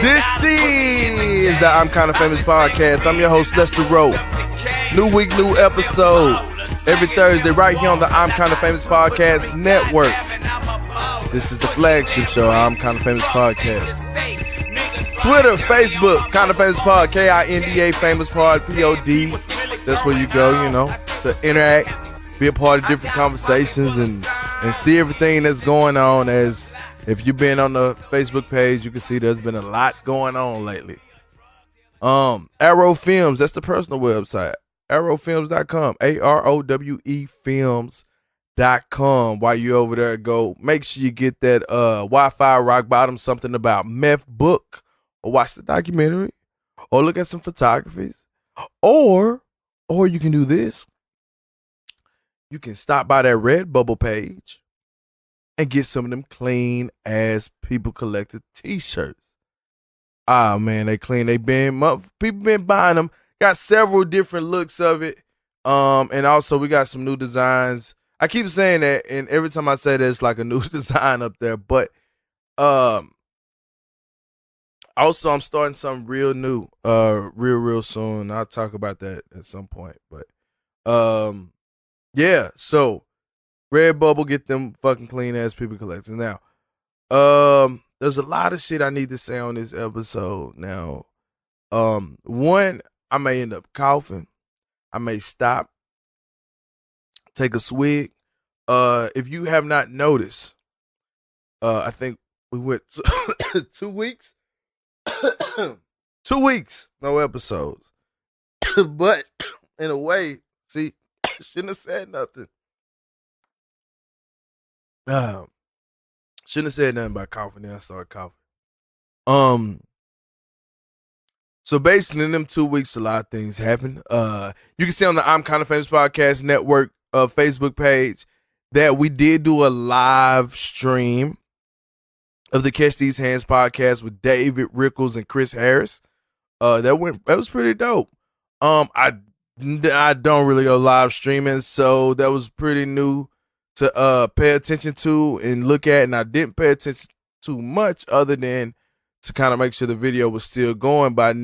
This is the I'm Kinda Famous podcast. I'm your host, Lester Rowe. New week, new episode. Every Thursday, right here on the I'm Kinda Famous Podcast Network. This is the flagship show, I'm Kinda Famous Podcast. Twitter, Facebook, Kinda Famous Pod, KINDA Famous Pod, POD. That's where you go, you know, to interact, be a part of different conversations, and see everything that's going on. As if you've been on the Facebook page, you can see there's been a lot going on lately. Arrow Films, that's the personal website. Arrowfilms.com, AROWE films.com. While you over there, go make sure you get that Wi-Fi Rock Bottom Something About Meth book, or watch the documentary, or look at some photographies, or you can do this. You can stop by that Redbubble page and get some of them clean ass People Collector t-shirts. Ah man, they clean. People been buying them. Got several different looks of it. And also we got some new designs. I keep saying that, and every time I say that, it's like a new design up there. But also I'm starting something real new, real soon. I'll talk about that at some point. But yeah, so Redbubble, get them fucking clean ass People Collectors. Now, there's a lot of shit I need to say on this episode. Now, one, I may end up coughing. I may stop, take a swig. If you have not noticed, I think we went 2 weeks. 2 weeks, no episodes. But in a way, see, shouldn't have said nothing. Shouldn't have said nothing about coughing. Then I started coughing. So basically in them 2 weeks, a lot of things happened. You can see on the I'm Kinda Famous Podcast Network Facebook page that we did do a live stream of the Catch These Hands podcast with David Rickles and Chris Harris. That was pretty dope. I don't really go live streaming, so that was pretty new to pay attention to and look at, and I didn't pay attention too much other than to kind of make sure the video was still going. But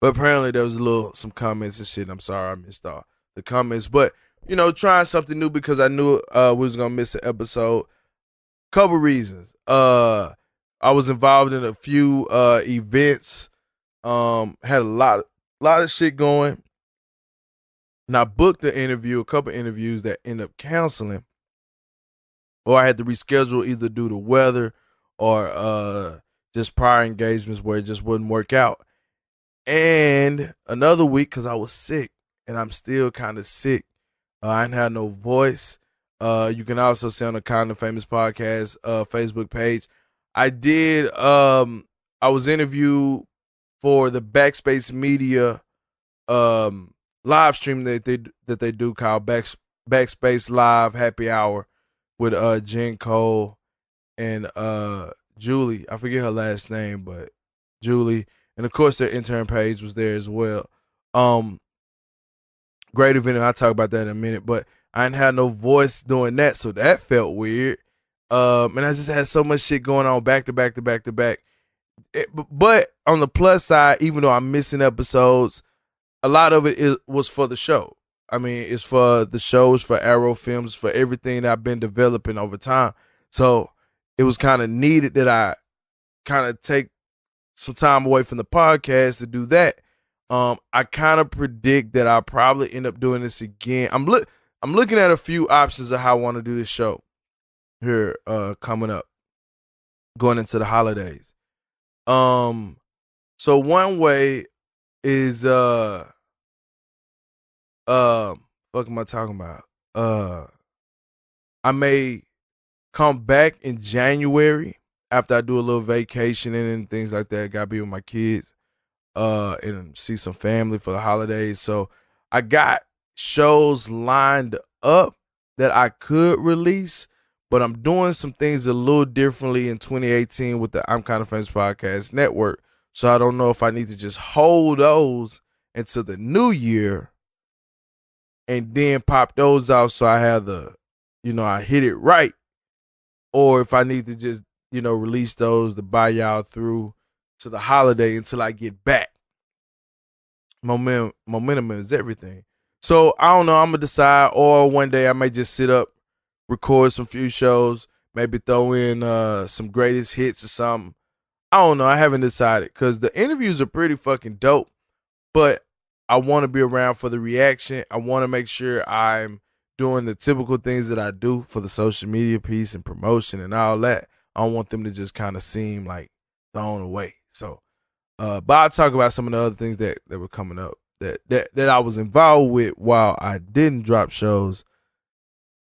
apparently there was some comments and shit. I'm sorry I missed all the comments, but you know, trying something new because I knew we was gonna miss an episode. Couple reasons. I was involved in a few events. Had a lot of shit going. And I booked a couple interviews that ended up canceling, or I had to reschedule either due to weather or just prior engagements where it just wouldn't work out. And another week because I was sick, and I'm still kind of sick. I didn't have no voice. You can also see on the Kinda Famous Podcast Facebook page, I was interviewed for the Backspace Media live stream that they do called Backspace Live Happy Hour with Jen Cole and Julie. I forget her last name, but Julie. And of course their intern page was there as well. Great event, and I'll talk about that in a minute, but I didn't have no voice doing that, so that felt weird. And I just had so much shit going on back to back. But on the plus side, even though I'm missing episodes, a lot of it was for the show. I mean, it's for the shows, for Arrow Films, for everything that I've been developing over time. So it was kind of needed that I kind of take some time away from the podcast to do that. I kind of predict that I'll probably end up doing this again. I'm looking at a few options of how I want to do this show here coming up, going into the holidays. So one way is what am I talking about? I may come back in January after I do a little vacation and things like that. Gotta be with my kids and see some family for the holidays. So I got shows lined up that I could release, but I'm doing some things a little differently in 2018 with the I'm Kinda Famous Podcast Network. So I don't know if I need to just hold those until the new year and then pop those out so I have I hit it right, or if I need to just release those to buy y'all through to the holiday until I get back. Momentum is everything. So I don't know. I'm gonna decide, or one day I might just sit up, record some few shows, maybe throw in some greatest hits or something. I don't know. I haven't decided because the interviews are pretty fucking dope, but I want to be around for the reaction. I want to make sure I'm doing the typical things that I do for the social media piece and promotion and all that. I don't want them to just kind of seem like thrown away. So, but I'll talk about some of the other things that were coming up that I was involved with while I didn't drop shows.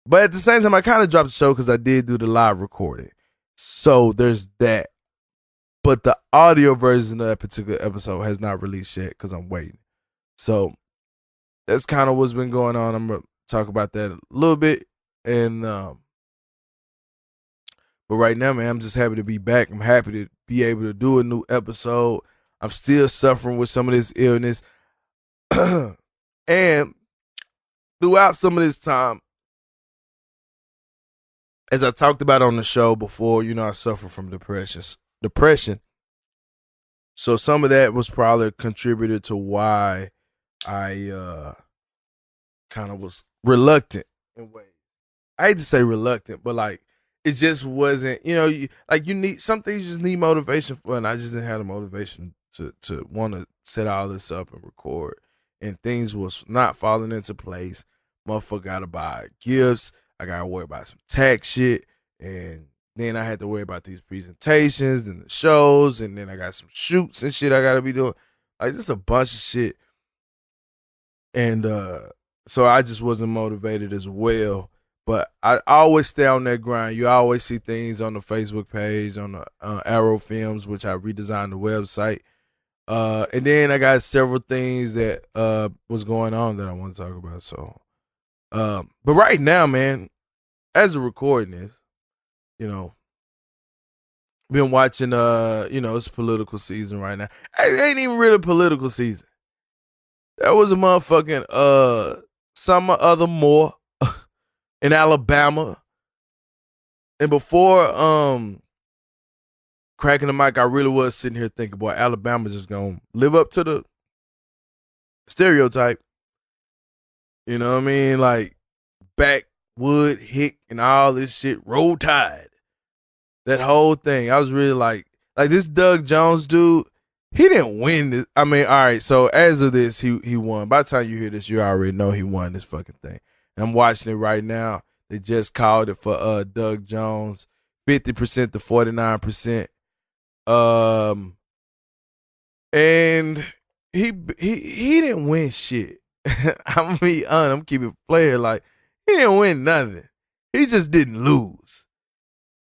But at the same time, I kind of dropped the show because I did do the live recording. So there's that. But the audio version of that particular episode has not released yet because I'm waiting. So that's kind of what's been going on. I'm going to talk about that a little bit. And but right now, man, I'm just happy to be back. I'm happy to be able to do a new episode. I'm still suffering with some of this illness. And throughout some of this time, as I talked about on the show before, I suffer from depression. So some of that was probably a contributor to why I kind of was reluctant in ways. I hate to say reluctant, but like it just wasn't, you need some things you just need motivation for, and I just didn't have the motivation to want to set all this up and record, and things was not falling into place. Motherfucker gotta buy gifts. I gotta worry about some tax shit, and then I had to worry about these presentations and the shows, and then I got some shoots and shit I gotta be doing. Like just a bunch of shit. And so I just wasn't motivated as well. But I always stay on that grind. You always see things on the Facebook page, on the Arrow Films, which I redesigned the website. And then I got several things that was going on that I want to talk about. So, but right now, man, as a recording this, been watching, it's political season right now. It ain't even really political season. There was a motherfucking summer other more in Alabama. And before cracking the mic, I really was sitting here thinking, boy, Alabama just gonna live up to the stereotype. You know what I mean? Like backwood hick and all this shit, roll tide. That whole thing. I was really like this Doug Jones dude, he didn't win this. I mean, all right, so as of this, he won. By the time you hear this, you already know he won this fucking thing. And I'm watching it right now. They just called it for Doug Jones, 50% to 49%. And he didn't win shit. I'm gonna be honest, I'm keeping it player, like he didn't win nothing. He just didn't lose.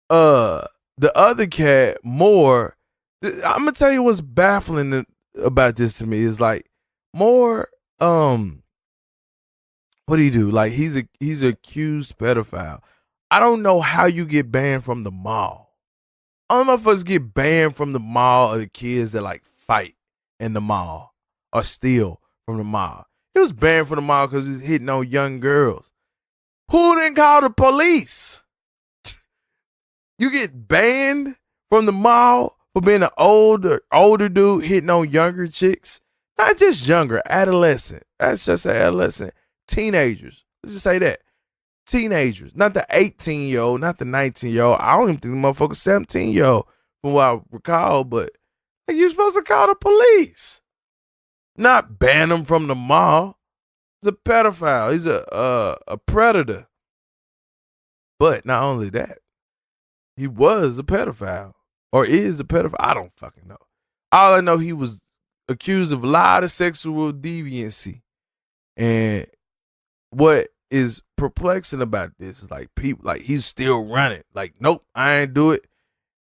The other cat, Moore, I'm gonna tell you what's baffling about this to me is like Moore, what do you do? Like he's an accused pedophile. I don't know how you get banned from the mall. All motherfuckers get banned from the mall are the kids that like fight in the mall or steal from the mall. He was banned from the mall because he was hitting on young girls. Who didn't call the police? You get banned from the mall for being an older dude hitting on younger chicks. Not just younger, adolescent. Let's just say adolescent. Teenagers. Let's just say that. Teenagers. Not the 18-year-old, not the 19-year-old. I don't even think the motherfucker's 17-year-old from what I recall, but you're supposed to call the police. Not ban him from the mall. He's a pedophile. He's a predator. But not only that, he was a pedophile or is a pedophile. I don't fucking know. All I know, he was accused of a lot of sexual deviancy. And what is perplexing about this is like people, like he's still running. Like, nope, I ain't do it.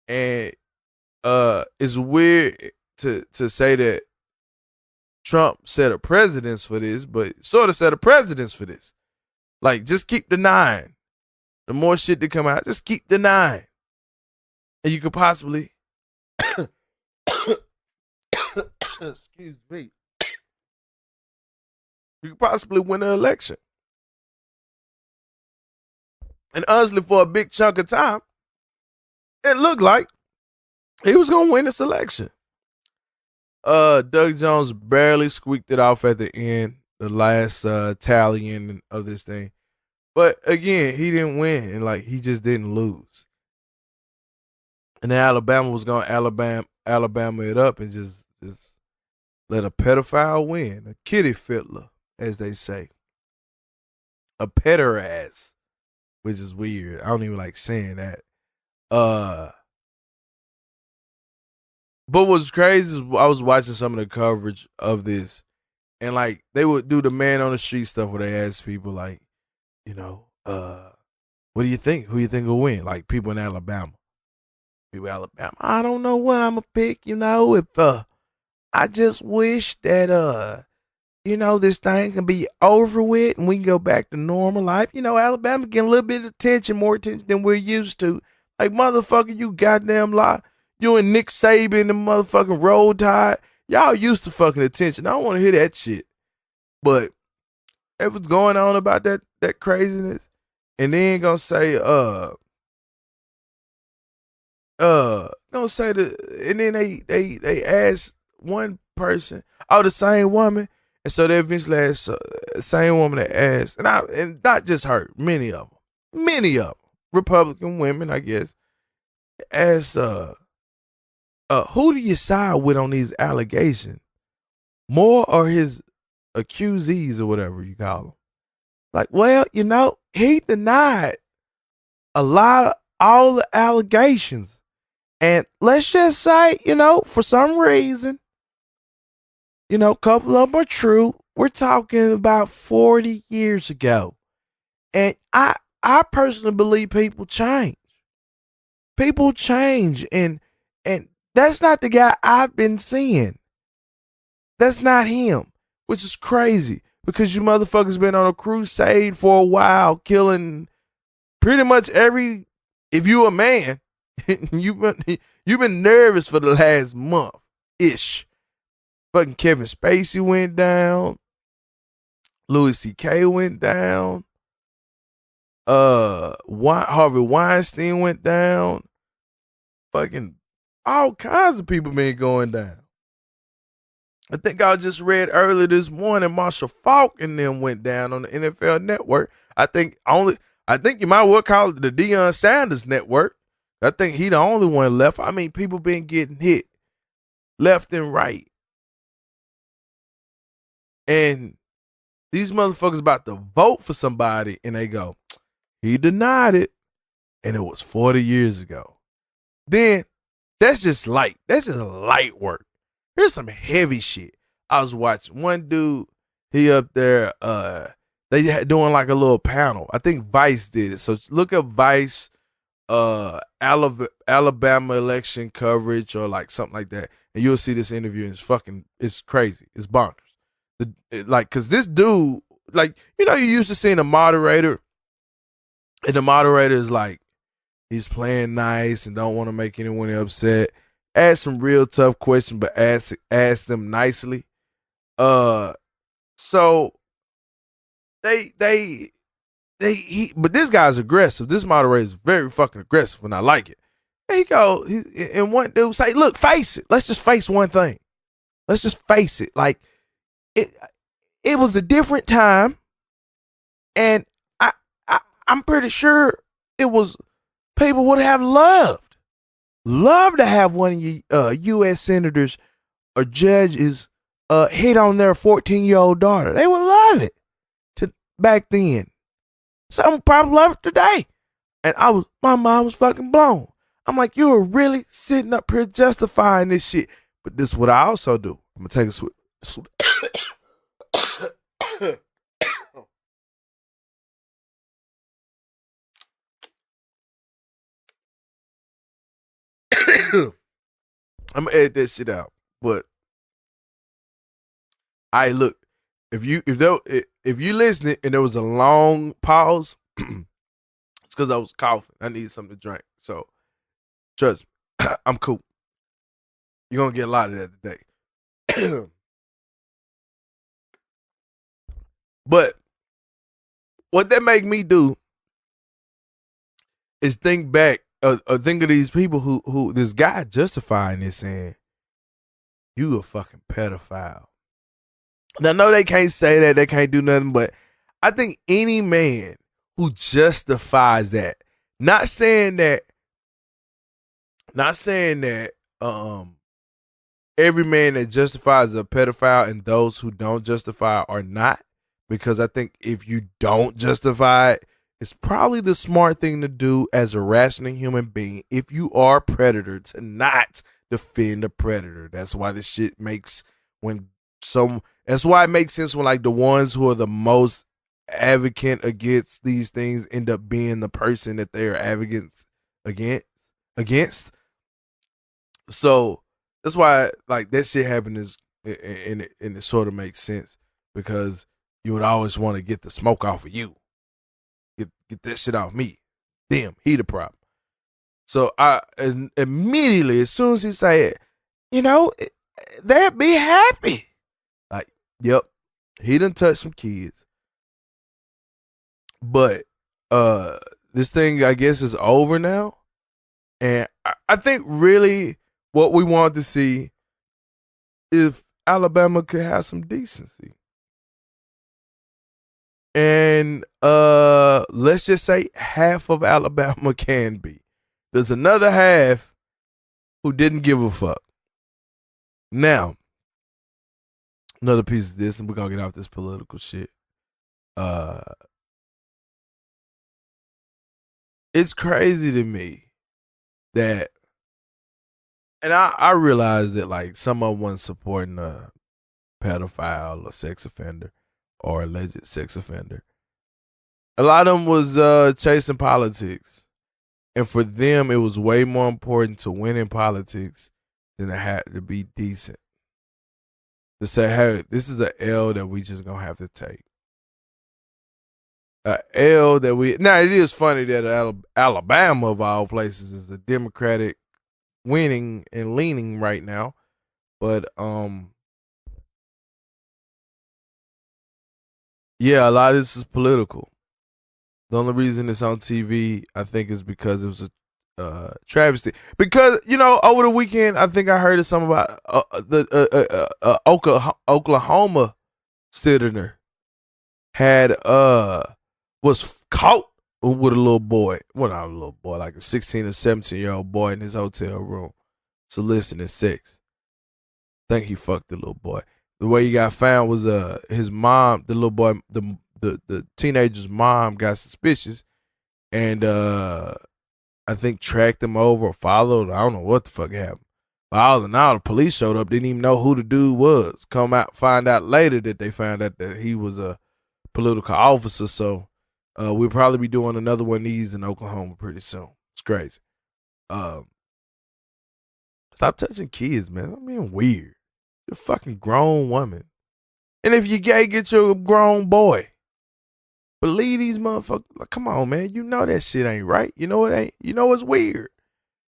And it's weird to say that Trump set a precedence for this, but sort of set a precedence for this. Like, just keep denying. The more shit that come out, just keep denying. And you could possibly, excuse me, you could possibly win an election. And honestly, for a big chunk of time, it looked like He was gonna win this election. Doug Jones barely squeaked it off at the end, the last tallying of this thing. But again, he didn't win, and like he just didn't lose. And then Alabama was gonna Alabama it up and just let a pedophile win, a kitty fiddler, as they say, a pederast, which is weird. I don't even like saying that. Uh, but what's crazy is I was watching some of the coverage of this, and like they would do the man on the street stuff where they ask people like, you know, what do you think? Who you think will win? Like people in Alabama. People in Alabama. I don't know what I'm gonna pick, if I just wish that this thing can be over with and we can go back to normal life. Alabama getting a little bit of attention, more attention than we're used to. Like, motherfucker, you goddamn lie. You and Nick Saban and motherfucking Roll Tide. Y'all used to fucking attention. I don't want to hear that shit. But it was going on about that craziness. And then gonna say, and then they asked one person, the same woman, and so they eventually asked the same woman that asked, and not just her, many of them, Republican women, I guess, asked, who do you side with on these allegations, Moore or his accusees or whatever you call them? Like, well, he denied all the allegations. And let's just say, for some reason, a couple of them are true. We're talking about 40 years ago. And I personally believe people change. People change. And that's not the guy I've been seeing. That's not him, which is crazy because you motherfuckers been on a crusade for a while, killing pretty much if you a man, you've been nervous for the last month ish. Fucking Kevin Spacey went down. Louis C.K. went down. Harvey Weinstein went down. Fucking all kinds of people been going down. I think I just read earlier this morning Marshall Faulk and them went down on the NFL Network. I think you might well call it the Deion Sanders Network. I think he the only one left. I mean, people been getting hit left and right. And these motherfuckers about to vote for somebody and they go, he denied it. And it was 40 years ago. Then that's just light. That's just light work. Here's some heavy shit. I was watching one dude, he up there, they doing like a little panel. I think Vice did it. So look up Vice Alabama election coverage or like something like that, and you'll see this interview. And it's crazy. It's bonkers. Cause this dude, you used to seeing a moderator, and the moderator is like, he's playing nice and don't want to make anyone upset. Ask some real tough questions, but ask them nicely. So but this guy's aggressive. This moderator is very fucking aggressive, and I like it. There you go. And one dude say, "Look, face it. Let's just face one thing. Let's just face it. Like it was a different time, and I'm pretty sure it was people would have loved to have one of your U.S. senators or judges hit on their 14-year-old daughter. They would love it back then. Some probably love it today. And my mind was fucking blown. I'm like, you were really sitting up here justifying this shit. But this is what I also do. I'm gonna take a swig. I'm gonna edit that shit out. But I look, if you listening and there was a long pause, it's because I was coughing. I needed something to drink. So trust me, I'm cool. You're gonna get a lot of that today. But what that make me do is think back think of these people who this guy justifying this saying you a fucking pedophile. Now, no, they can't say that, they can't do nothing, but I think any man who justifies that, not saying that, um, every man that justifies a pedophile and those who don't justify are not, because I think if you don't justify it, it's probably the smart thing to do as a rational human being if you are a predator to not defend a predator. That's why this shit makes when some that's why it makes sense when like the ones who are the most advocate against these things end up being the person that they are advocates against. So that's why like that shit happened is and it sort of makes sense because you would always want to get the smoke off of you. Get that shit off me. Damn, he the problem. So I and immediately as soon as he said, they'd be happy. Like, yep, he done touched some kids. But this thing I guess is over now. And I think really what we want to see if Alabama could have some decency. And let's just say half of Alabama can be. There's another half who didn't give a fuck. Now, another piece of this, and we're gonna get off this political shit. It's crazy to me that, and I realize that like some of them wasn't supporting a pedophile or sex offender or alleged sex offender. A lot of them was chasing politics, and for them it was way more important to win in politics than it had to be decent. To say, hey, this is an L that we just gonna have to take. A L that we now it is funny that Alabama of all places is a Democratic winning and leaning right now, but yeah, a lot of this is political. The only reason it's on TV, I think, is because it was a travesty. Because over the weekend, I think I heard something about the Oklahoma senator had was caught with a little boy, well not a little boy, like a 16 or 17-year-old boy in his hotel room soliciting sex. I think he fucked the little boy. The way he got found was his mom, the little boy, the teenager's mom got suspicious and I think tracked him over or followed. I don't know what the fuck happened. But all in all, the police showed up, didn't even know who the dude was. Find out later that they found out that he was a political officer. So we'll probably be doing another one of these in Oklahoma pretty soon. It's crazy. Stop touching kids, man. I'm being weird. You're a fucking grown woman. And if you're gay, get your grown boy. Believe these motherfuckers. Like, come on, man. You know that shit ain't right. You know it ain't. You know it's weird.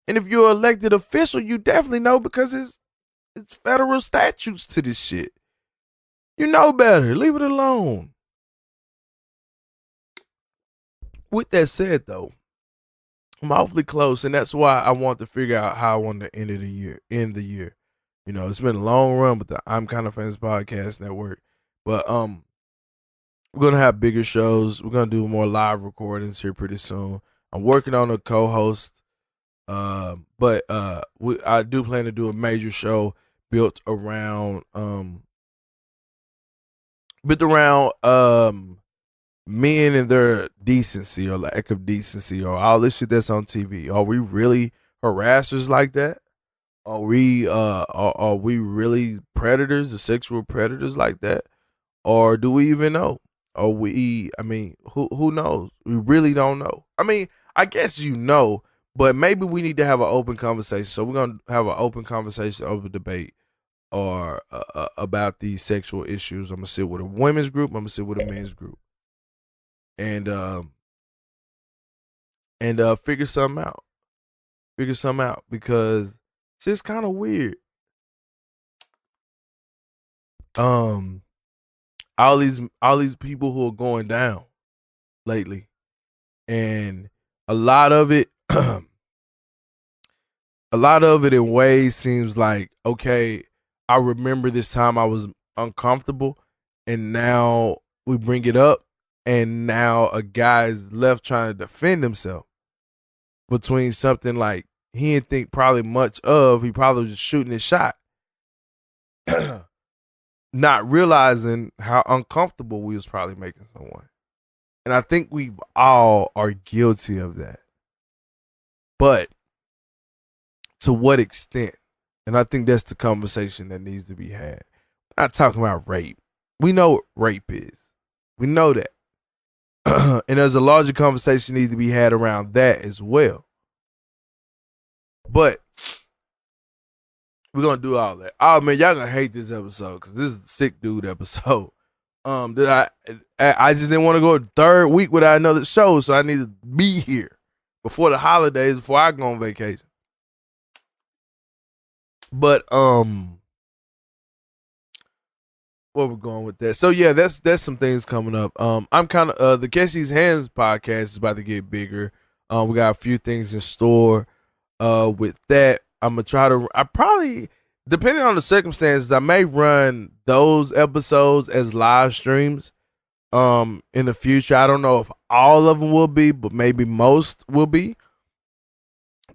And if you're an elected official, you definitely know because it's federal statutes to this shit. You know better. Leave it alone. With that said, though, I'm awfully close, and that's why I want to figure out how I want to end the year. It's been a long run with the I'm Kind of Famous podcast network, but we're gonna have bigger shows. We're gonna do more live recordings here pretty soon. I'm working on a co-host, but I do plan to do a major show built around men and their decency or lack of decency or all this shit that's on TV. Are we really harassers like that? Are we really predators or sexual predators like that? Or do we even know? Or who knows? We really don't know. I mean, I guess but maybe we need to have an open conversation. So we're gonna have an open conversation over debate or about these sexual issues. I'm gonna sit with a women's group. I'm gonna sit with a men's group, and figure something out. Figure something out because it's just kind of weird. All these people who are going down lately, and a lot of it a lot of it in ways seems like, okay, I remember this time I was uncomfortable, and now we bring it up, and now a guy's left trying to defend himself between something like he didn't think probably much of. He probably was just shooting his shot, not realizing how uncomfortable we was probably making someone. And I think we all are guilty of that. But to what extent? And I think that's the conversation that needs to be had. We're not talking about rape. We know what rape is. We know that. And there's a larger conversation need to be had around that as well. But we're gonna do all that. Oh man, y'all gonna hate this episode because this is a sick dude episode. That I just didn't want to go a third week without another show, so I need to be here before the holidays, before I go on vacation. But where we're going with that? So yeah, that's some things coming up. I'm kind of the Catch These Hands podcast is about to get bigger. We got a few things in store. With that, I'm gonna try to. I probably, depending on the circumstances, I may run those episodes as live streams. In the future, I don't know if all of them will be, but maybe most will be.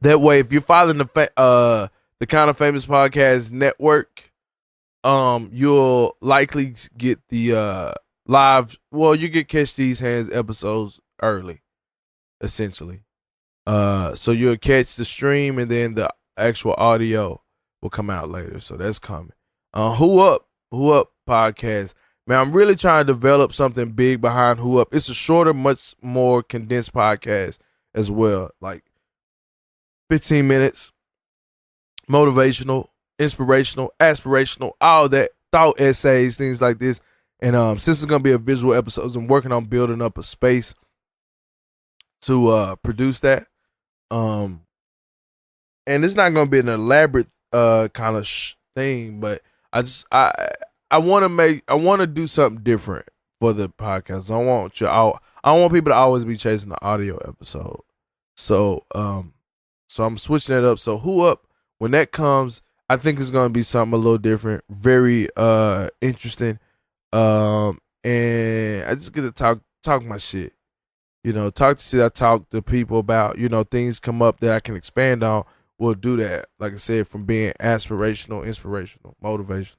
That way, if you're following the Kind of Famous Podcast Network, you'll likely get the live. Well, you get Catch These Hands episodes early, essentially. So you'll catch the stream, and then the actual audio will come out later. So that's coming. Who Up podcast. Man, I'm really trying to develop something big behind Who Up. It's a shorter, much more condensed podcast as well. Like 15 minutes, motivational, inspirational, aspirational, all that, thought essays, things like this. And since it's gonna be a visual episode, I'm working on building up a space to produce that. And it's not gonna be an elaborate kind of thing, but I want to do something different for the podcast. I don't want people to always be chasing the audio episode. So I'm switching it up. So Who Up, when that comes, I think it's gonna be something a little different, very interesting. And I just get to talk my shit. You know, talk to shit I talk to people about. You know, things come up that I can expand on. We'll do that. Like I said, from being aspirational, inspirational, motivational,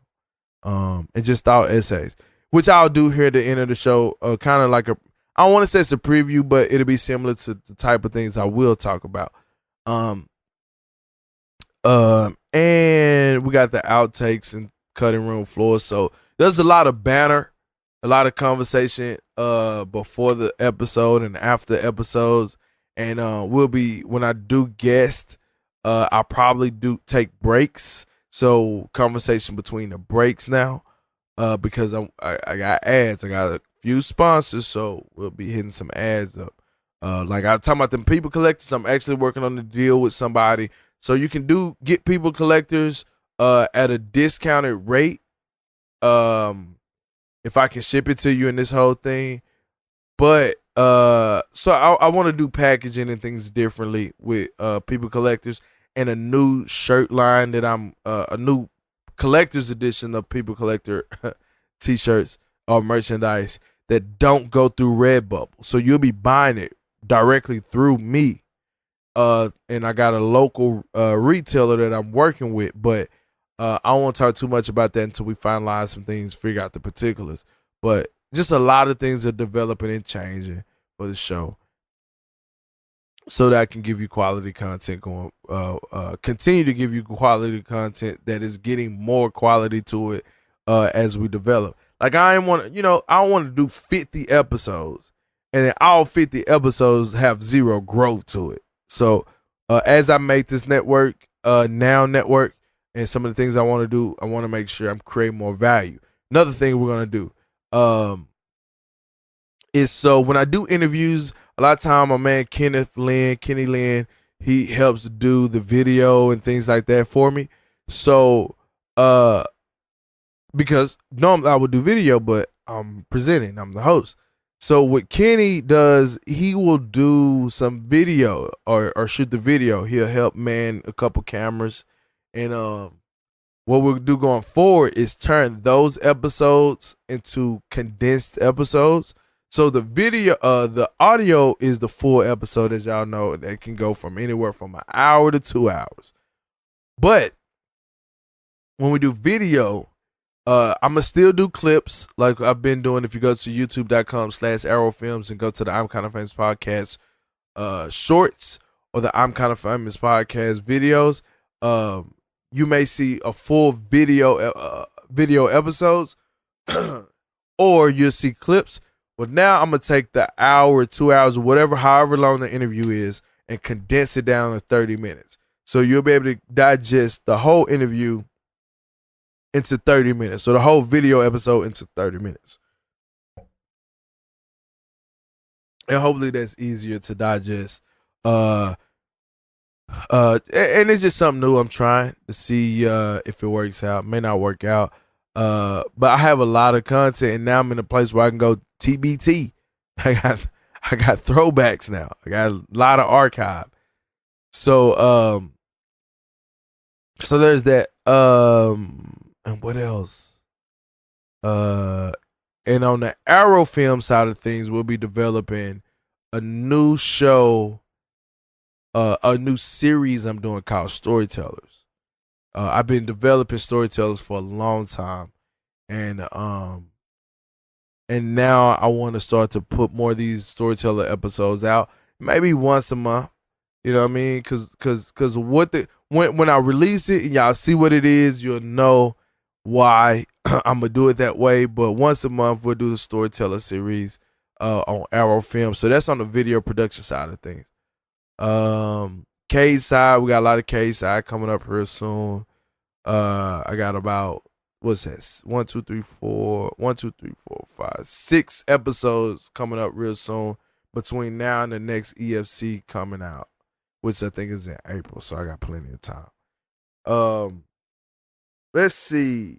and just thought essays, which I'll do here at the end of the show. Kind of like I don't want to say it's a preview, but it'll be similar to the type of things I will talk about. And we got the outtakes and cutting room floor. So there's a lot of banter, a lot of conversation before the episode and after the episodes. And we'll be, when I do guest, I'll probably do take breaks. So conversation between the breaks now, because I got ads. I got a few sponsors, so we'll be hitting some ads up. Like I was talking about them people collectors, I'm actually working on the deal with somebody. So you can get people collectors at a discounted rate. If I can ship it to you in this whole thing. But so I want to do packaging and things differently with people collectors, and a new shirt line that I'm a new collector's edition of People Collector t-shirts or merchandise that don't go through Redbubble. So you'll be buying it directly through me. And I got a local retailer that I'm working with, but I don't want to talk too much about that until we finalize some things, figure out the particulars. But just a lot of things are developing and changing for the show, so that I can give you quality content going, continue to give you quality content that is getting more quality to it as we develop. Like I don't want to do 50 episodes and then all 50 episodes have zero growth to it. So as I make this network, network, and some of the things I want to do, I want to make sure I'm creating more value. Another thing we're going to do is, so when I do interviews, a lot of time my man Kenny Lynn, he helps do the video and things like that for me. So because normally I would do video, but I'm presenting, I'm the host. So what Kenny does, he will do some video or shoot the video. He'll help man a couple cameras, and what we'll do going forward is turn those episodes into condensed episodes. So the the audio is the full episode, as y'all know, that can go from anywhere from an hour to 2 hours. But when we do video, I'm gonna still do clips like I've been doing. If you go to youtube.com/arrowfilms and go to the I'm Kind of Famous podcast shorts or the I'm Kind of Famous podcast videos, you may see a full video episodes, or you'll see clips. But now I'm gonna take the hour, 2 hours, whatever, however long the interview is, and condense it down to 30 minutes. So you'll be able to digest the whole interview into 30 minutes. So the whole video episode into 30 minutes. And hopefully that's easier to digest. And it's just something new I'm trying to see if it works out. May not work out. But I have a lot of content, and now I'm in a place where I can go TBT. I got throwbacks now. I got a lot of archive. So so there's that. And what else? And on the Arrow film side of things, we'll be developing a new show, a new series I'm doing called Storytellers. I've been developing storytellers for a long time, and now I want to start to put more of these storyteller episodes out, maybe once a month. You know what I mean? Cause when I release it and y'all see what it is, you'll know why I'm gonna do it that way. But once a month we'll do the storyteller series on Arrow Film. So that's on the video production side of things. Cage side, we got a lot of Cage side coming up real soon. I got about, what's that? 1, 2, 3, 4, 1, 2, 3, 4, 5, 6 episodes coming up real soon between now and the next EFC coming out, which I think is in April. So I got plenty of time. Let's see.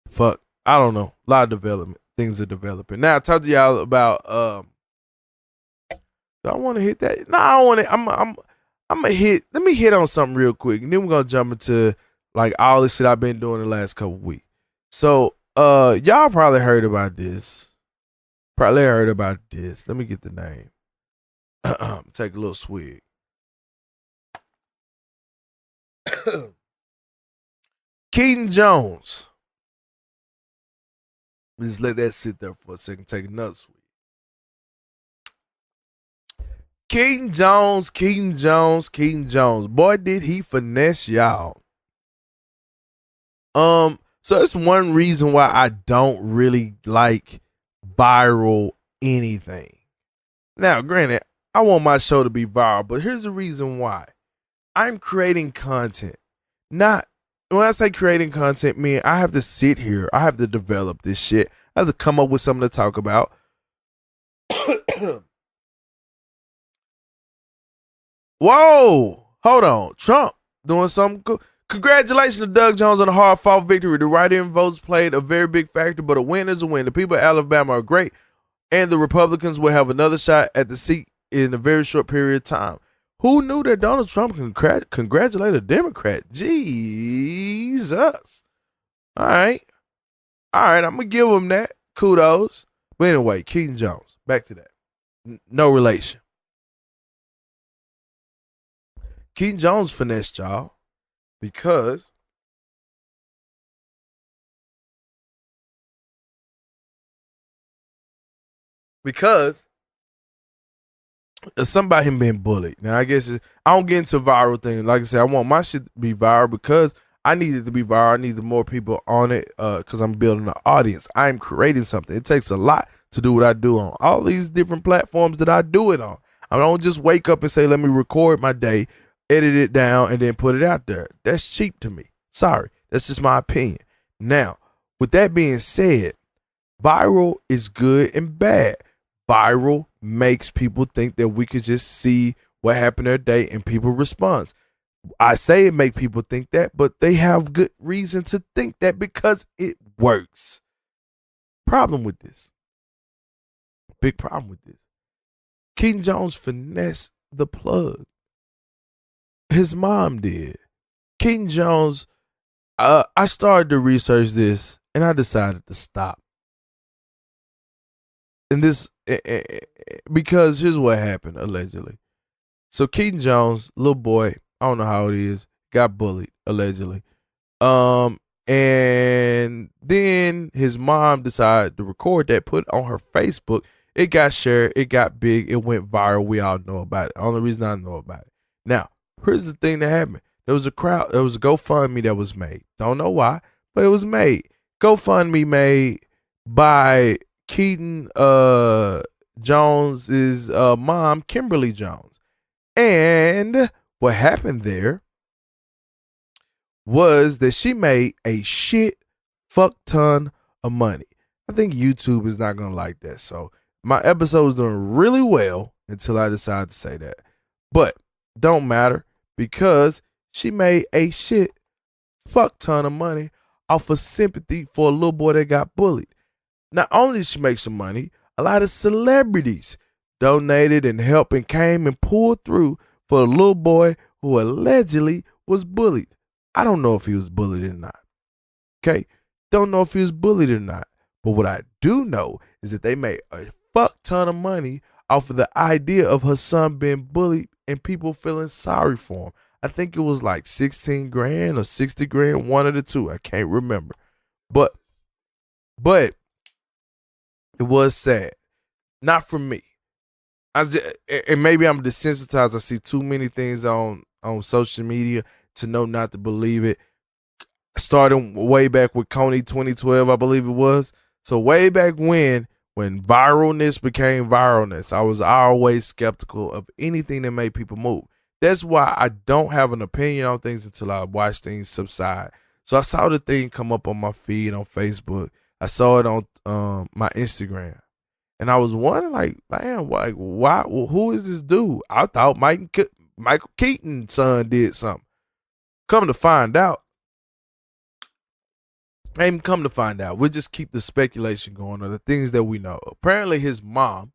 Fuck, I don't know. A lot of development. Things are developing. Now I talked to y'all about do I want to hit that? No, I don't want to. I'm gonna hit. Let me hit on something real quick, and then we're gonna jump into like all the shit I've been doing the last couple weeks. So, y'all probably heard about this. Let me get the name. Take a little swig. Keaton Jones. Just let that sit there for a second. Take another swig. Keaton Jones. Boy, did he finesse y'all. So that's one reason why I don't really like viral anything. Now, granted, I want my show to be viral, but here's the reason why. I'm creating content. Not, when I say creating content, man, I have to sit here. I have to develop this shit. I have to come up with something to talk about. Whoa, hold on. Trump doing something cool. Congratulations to Doug Jones on a hard-fought victory. The write-in votes played a very big factor, but a win is a win. The people of Alabama are great, and the Republicans will have another shot at the seat in a very short period of time. Who knew that Donald Trump can congratulate a Democrat? Jesus. All right, I'm going to give him that. Kudos. But anyway, Keaton Jones. Back to that. No relation. Keaton Jones finessed y'all because it's something about him being bullied. Now, I guess I don't get into viral things. Like I said, I want my shit to be viral because I need it to be viral. I need more people on it because I'm building an audience. I'm creating something. It takes a lot to do what I do on all these different platforms that I do it on. I don't just wake up and say, let me record my day, edit it down, and then put it out there. That's cheap to me. Sorry. That's just my opinion. Now, with that being said, viral is good and bad. Viral makes people think that we could just see what happened their day and people respond. I say it make people think that, but they have good reason to think that because it works. Problem with this. big problem with this. Keaton Jones finessed the plug. His mom did. Keaton Jones, I started to research this and I decided to stop. And this, because here's what happened, allegedly. So Keaton Jones, little boy, I don't know how it is, got bullied, allegedly. And then his mom decided to record that, put it on her Facebook. It got shared, it got big, it went viral. We all know about it. Only reason I know about it. Now, here's the thing that happened. There was a GoFundMe that was made. Don't know why, but it was made. GoFundMe made by Keaton Jones's mom, Kimberly Jones. And what happened there was that she made a shit fuck ton of money. I think YouTube is not going to like that. So my episode was doing really well until I decided to say that. But don't matter because she made a shit fuck ton of money off of sympathy for a little boy that got bullied. Not only did she make some money, a lot of celebrities donated and helped and came and pulled through for a little boy who allegedly was bullied. I don't know if he was bullied or not. Okay? Don't know if he was bullied or not. But what I do know is that they made a fuck ton of money off of the idea of her son being bullied and people feeling sorry for him. I think it was like 16 grand or 60 grand, one of the two. I can't remember. But it was sad. Not for me. And maybe I'm desensitized. I see too many things on social media to know not to believe it. Starting way back with Coney 2012, I believe it was. So way back when viralness became viralness, I was always skeptical of anything that made people move. That's why I don't have an opinion on things until I watch things subside. So I saw the thing come up on my feed on Facebook. I saw it on my Instagram. And I was wondering, like, damn, why? Who is this dude? I thought Michael Keaton's son did something. Come to find out, we'll just keep the speculation going on the things that we know. Apparently, his mom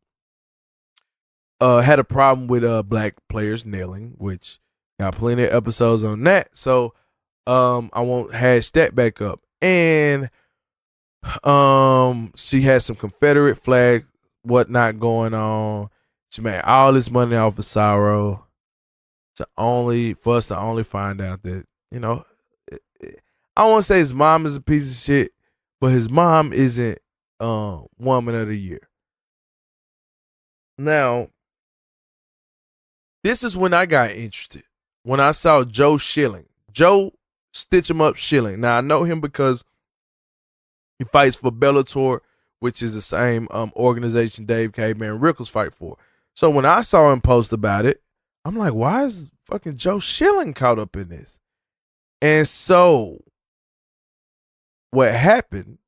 had a problem with black players kneeling, which got plenty of episodes on that. So I won't hash that back up. And she had some Confederate flag whatnot going on. She made all this money off of sorrow for us to only find out that, you know, I don't want to say his mom is a piece of shit, but his mom isn't woman of the year. Now, this is when I got interested. When I saw Joe Stitch 'em Up Schilling. Now I know him because he fights for Bellator, which is the same organization Dave Caveman Rickles fight for. So when I saw him post about it, I'm like, why is fucking Joe Schilling caught up in this? And so what happened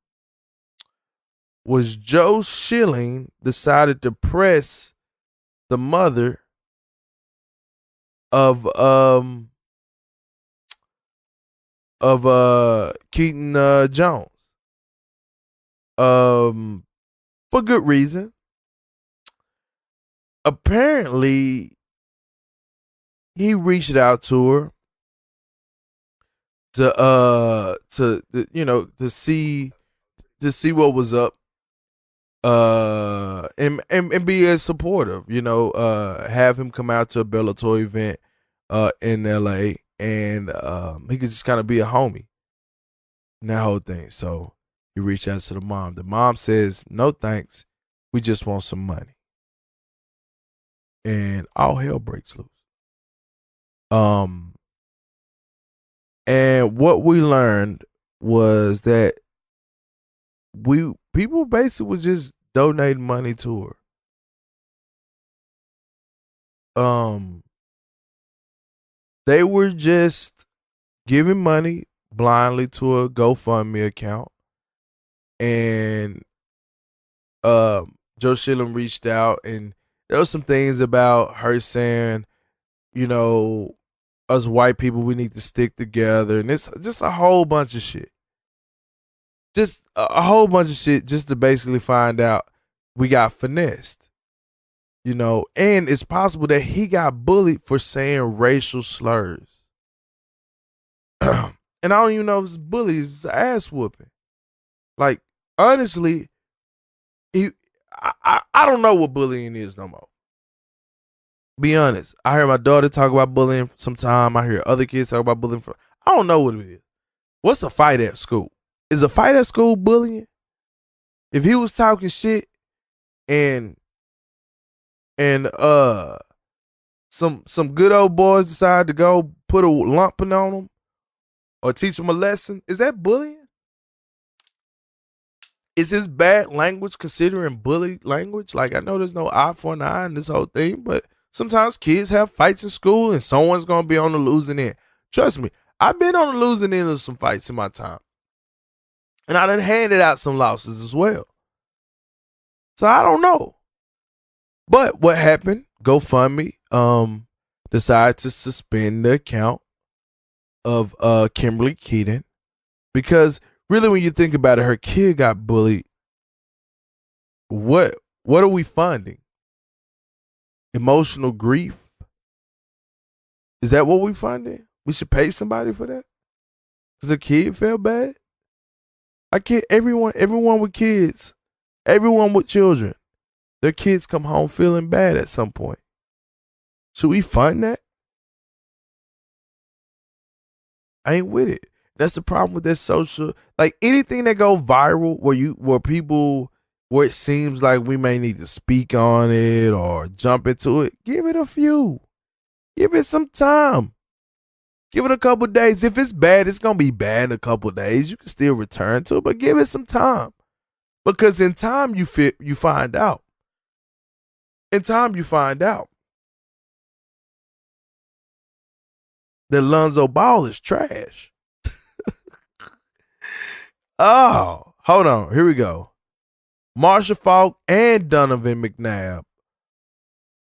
was Joe Schilling decided to press the mother of Keaton Jones. For good reason. Apparently, he reached out to her to see what was up, and be as supportive, have him come out to a Bellator event in LA, and he could just kind of be a homie in that whole thing. So he reached out to the mom. The mom says, no thanks, we just want some money. And all hell breaks loose. And what we learned was that people basically were just donating money to her. They were just giving money blindly to a GoFundMe account. And Joe Schilling reached out, and there was some things about her saying, us white people, we need to stick together. And it's just a whole bunch of shit. Just a whole bunch of shit just to basically find out we got Finessed, and it's possible that he got bullied for saying racial slurs. And I don't even know if it's bully, it's ass whooping. Like, honestly, I don't know what bullying is no more. Be honest. I hear my daughter talk about bullying sometime. I hear other kids talk about bullying. I don't know what it is. What's a fight at school? Is a fight at school bullying? If he was talking shit and some good old boys decide to go put a lumping on him or teach him a lesson, is that bullying? Is this bad language considering bully language? Like, I know there's no eye for an eye in this whole thing, but sometimes kids have fights in school and someone's going to be on the losing end. Trust me, I've been on the losing end of some fights in my time. And I done handed out some losses as well. So I don't know. But what happened? GoFundMe decided to suspend the account of Kimberly Keaton because really, when you think about it, her kid got bullied. What are we funding? Emotional grief? Is that what we funding? We should pay somebody for that? Does a kid feel bad? I can't. Everyone with kids, everyone with children, their kids come home feeling bad at some point. Should we fund that? I ain't with it. That's the problem with that social, like anything that go viral where it seems like we may need to speak on it or jump into it. Give it a few. Give it some time. Give it a couple days. If it's bad, it's gonna be bad in a couple days. You can still return to it, but give it some time. Because in time you find out. In time you find out that Lonzo Ball is trash. Oh, hold on. Here we go. Marsha Falk and Donovan McNabb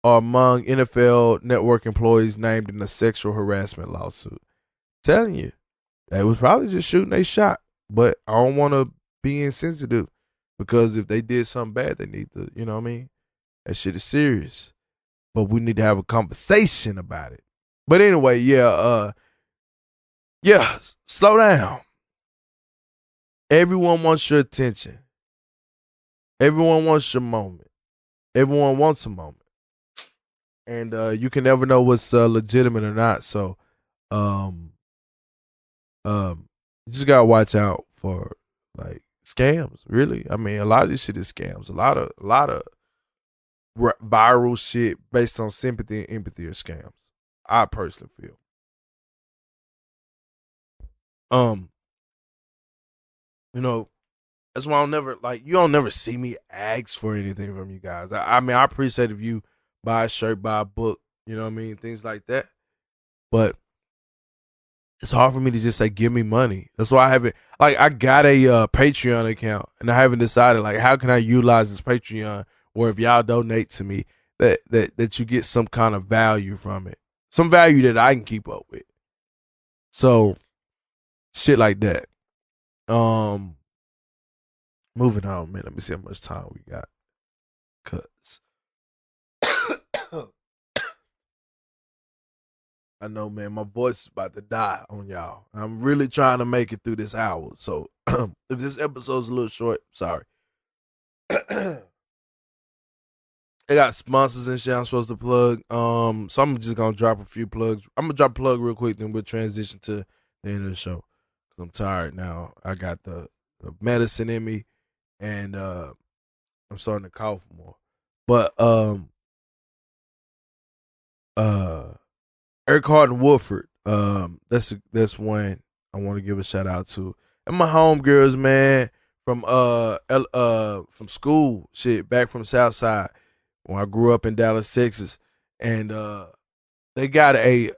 are among NFL Network employees named in a sexual harassment lawsuit. Telling you, they was probably just shooting a shot, but I don't want to be insensitive because if they did something bad, they need to, you know what I mean? That shit is serious, but we need to have a conversation about it. But anyway, yeah, slow down. Everyone wants your attention. Everyone wants your moment. Everyone wants a moment. And you can never know what's legitimate or not. So you just gotta watch out for like scams, really. I mean, a lot of this shit is scams. A lot of viral shit based on sympathy and empathy are scams. I personally feel. That's why I'll never you don't never see me ask for anything from you guys. I mean, I appreciate if you buy a shirt, buy a book, you know what I mean, things like that. But it's hard for me to just say give me money. That's why I haven't I got a Patreon account and I haven't decided how can I utilize this Patreon where if y'all donate to me that you get some kind of value from it. Some value that I can keep up with. So shit like that. Moving on, man. Let me see how much time we got. Cause I know, man, my voice is about to die on y'all. I'm really trying to make it through this hour. So if this episode's a little short, sorry. I got sponsors and shit I'm supposed to plug. So I'm just gonna drop a few plugs. I'm gonna drop a plug real quick, then we'll transition to the end of the show. Cause I'm tired now. I got the medicine in me, and I'm starting to cough more. But Urquhart and Wofford. That's one I want to give a shout out to. And my homegirls, man, from school, shit, back from South Side when I grew up in Dallas, Texas. And they got a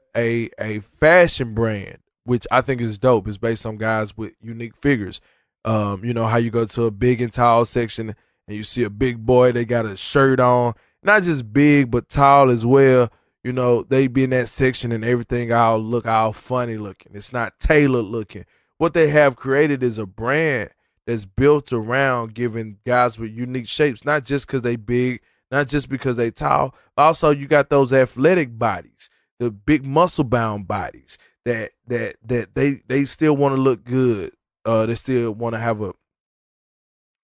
fashion brand, which I think is dope. It's based on guys with unique figures. You know how you go to a big and tall section and you see a big boy, they got a shirt on, not just big but tall as well. You know, they be in that section and everything all funny looking. It's not tailored looking. What they have created is a brand that's built around giving guys with unique shapes, not just because they big, not just because they tall. Also, you got those athletic bodies, the big muscle bound bodies that they still want to look good. They still want to have a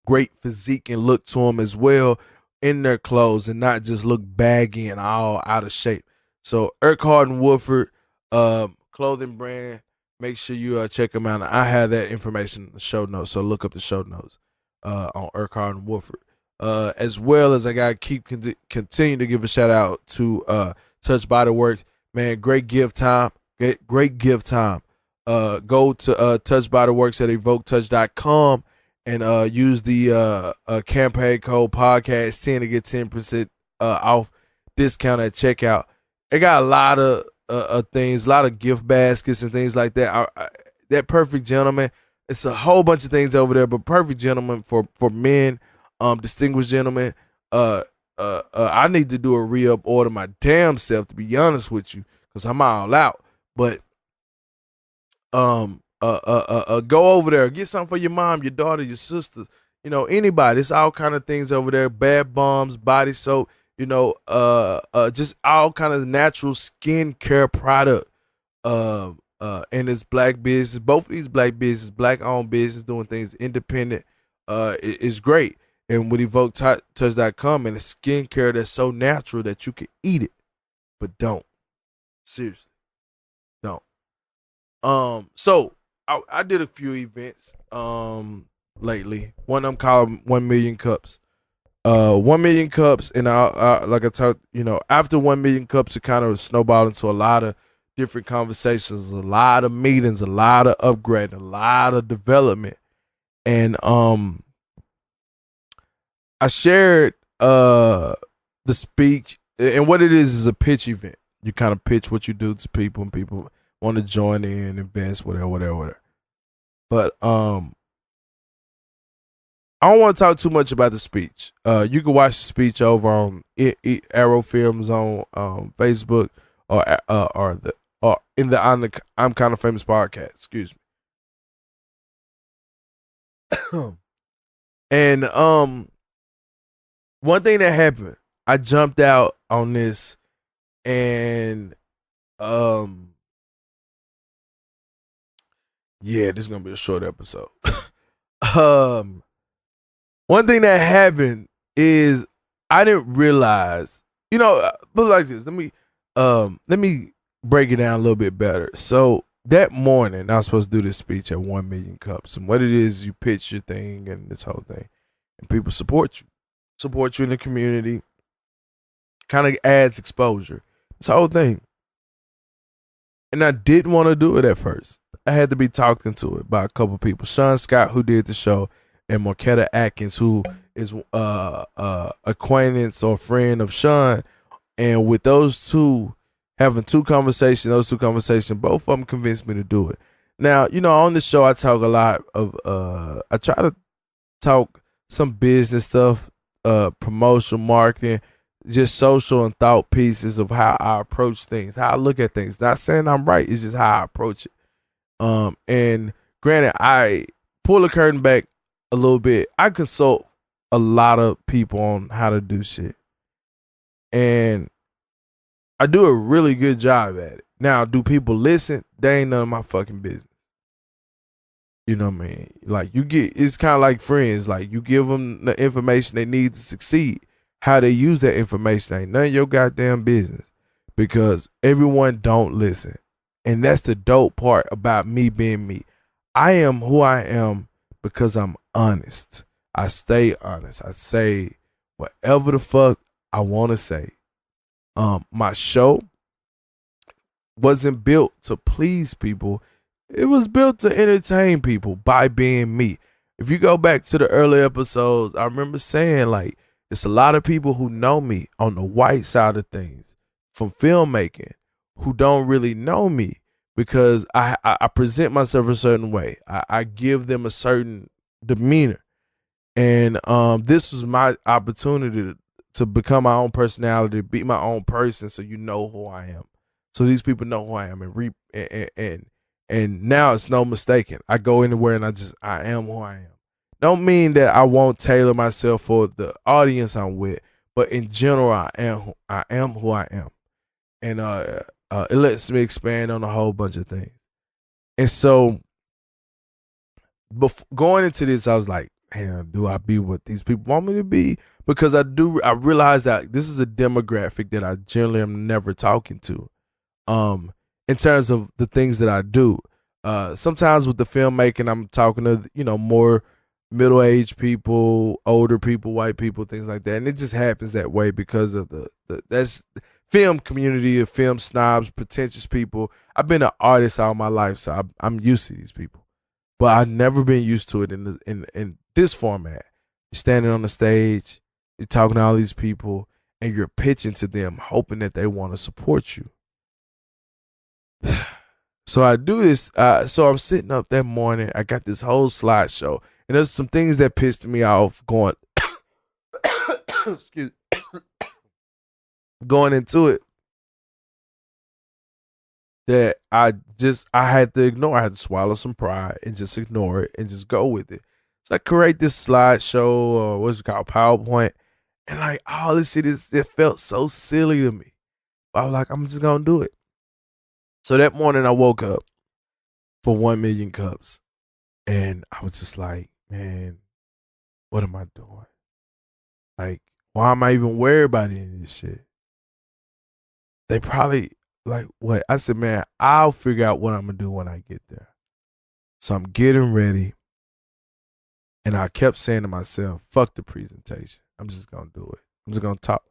great physique and look to them as well in their clothes and not just look baggy and all out of shape. So Urquhart and Wofford clothing brand. Make sure you check them out. I have that information in the show notes, so look up the show notes on Urquhart and Wofford. As well as I gotta continue to give a shout out to Touch Body Works. Man, great gift time. Great gift time. Go to Touch Body Works at evoketouch.com and use the campaign code podcast 10 to get 10% off discount at checkout. It got a lot of things, a lot of gift baskets and things like that. That Perfect Gentleman, it's a whole bunch of things over there, but Perfect Gentleman for men, distinguished gentlemen. I need to do a re-up order my damn self, to be honest with you, because I'm all out. But go over there, get something for your mom, your daughter, your sister, anybody. It's all kind of things over there. Bath bombs, body soap, just all kind of natural skincare product. And it's black business. Both of these black business, black owned business, doing things independent. It's great. And with evoketouch.com, and it's skincare that's so natural that you can eat it, but don't. Seriously, don't. So I did a few events lately. One of them called 1 Million Cups. 1 Million Cups, and I like I talked, after 1 Million Cups, it kind of snowballed into a lot of different conversations, a lot of meetings, a lot of upgrade, a lot of development, and I shared the speech, and what it is a pitch event. You kind of pitch what you do to people, and people want to join in, invest, whatever. But I don't want to talk too much about the speech. You can watch the speech over on Arrow Films on Facebook or in the I'm Kind of Famous podcast. Excuse me. And one thing that happened, I jumped out on this, and yeah, this is gonna be a short episode. One thing that happened is I didn't realize, but like this, let me break it down a little bit better. So that morning, I was supposed to do this speech at 1 Million Cups, and what it is, you pitch your thing and this whole thing, and people support you in the community, kind of adds exposure. This whole thing. And I didn't want to do it at first. I had to be talked into it by a couple people. Sean Scott, who did the show, and Marquetta Atkins, who is acquaintance or friend of Sean. And with those two having those two conversations, both of them convinced me to do it. Now, on the show, I talk a lot of, I try to talk some business stuff, promotional marketing, just social and thought pieces of how I approach things, how I look at things. Not saying I'm right, it's just how I approach it. And granted, I pull the curtain back a little bit. I consult a lot of people on how to do shit, and I do a really good job at it. Now, do people listen? They ain't none of my fucking business. You know what I mean? Like, it's kind of like friends. Like, you give them the information they need to succeed. How they use that information ain't none of your goddamn business, because everyone don't listen. And that's the dope part about me being me. I am who I am because I'm honest. I stay honest. I say whatever the fuck I want to say. My show wasn't built to please people. It was built to entertain people by being me. If you go back to the early episodes, I remember saying, like, it's a lot of people who know me on the white side of things from filmmaking who don't really know me because I present myself a certain way. I give them a certain demeanor. And this was my opportunity to become my own personality, be my own person, so you know who I am. So these people know who I am, and now it's no mistaking. I go anywhere and I am who I am. Don't mean that I won't tailor myself for the audience I'm with, but in general, I am who I am, and it lets me expand on a whole bunch of things. And so, before going into this, I was like, man, do I be what these people want me to be? Because I realize that this is a demographic that I generally am never talking to. In terms of the things that I do. Sometimes with the filmmaking, I'm talking to, more middle-aged people, older people, white people, things like that. And it just happens that way because of the that's film community of film snobs, pretentious people. I've been an artist all my life, so I'm used to these people. But I've never been used to it in this format. You're standing on the stage, you're talking to all these people, and you're pitching to them, hoping that they want to support you. So I do this. So I'm sitting up that morning. I got this whole slideshow, and there's some things that pissed me off going, excuse, going into it that I had to ignore. I had to swallow some pride and just ignore it and just go with it. So I create this slideshow or what's it called, PowerPoint, and like all this shit it felt so silly to me. I was like, I'm just gonna do it. So that morning I woke up for 1 million cups, and I was just like, man, what am I doing? Like, why am I even worried about any of this shit? They probably like what? I said, man, I'll figure out what I'm gonna do when I get there. So I'm getting ready, and I kept saying to myself, fuck the presentation. I'm just gonna do it. I'm just gonna talk.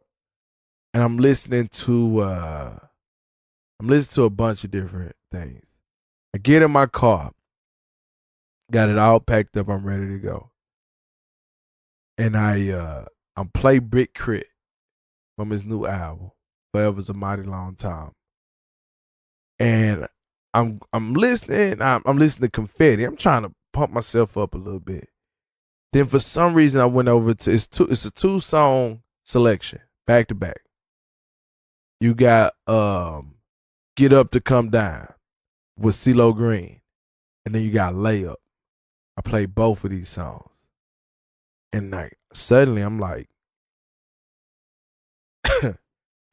And I'm listening to a bunch of different things. I get in my car, got it all packed up, I'm ready to go. And I'm play Big Crit from his new album, Forever's a Mighty Long Time. And I'm listening, I'm listening to Confetti. I'm trying to pump myself up a little bit. Then for some reason I went over to it's a 2-song selection, back to back. You got Get Up to Come Down with CeeLo Green. And then you got Layup. I played both of these songs. And like suddenly I'm like,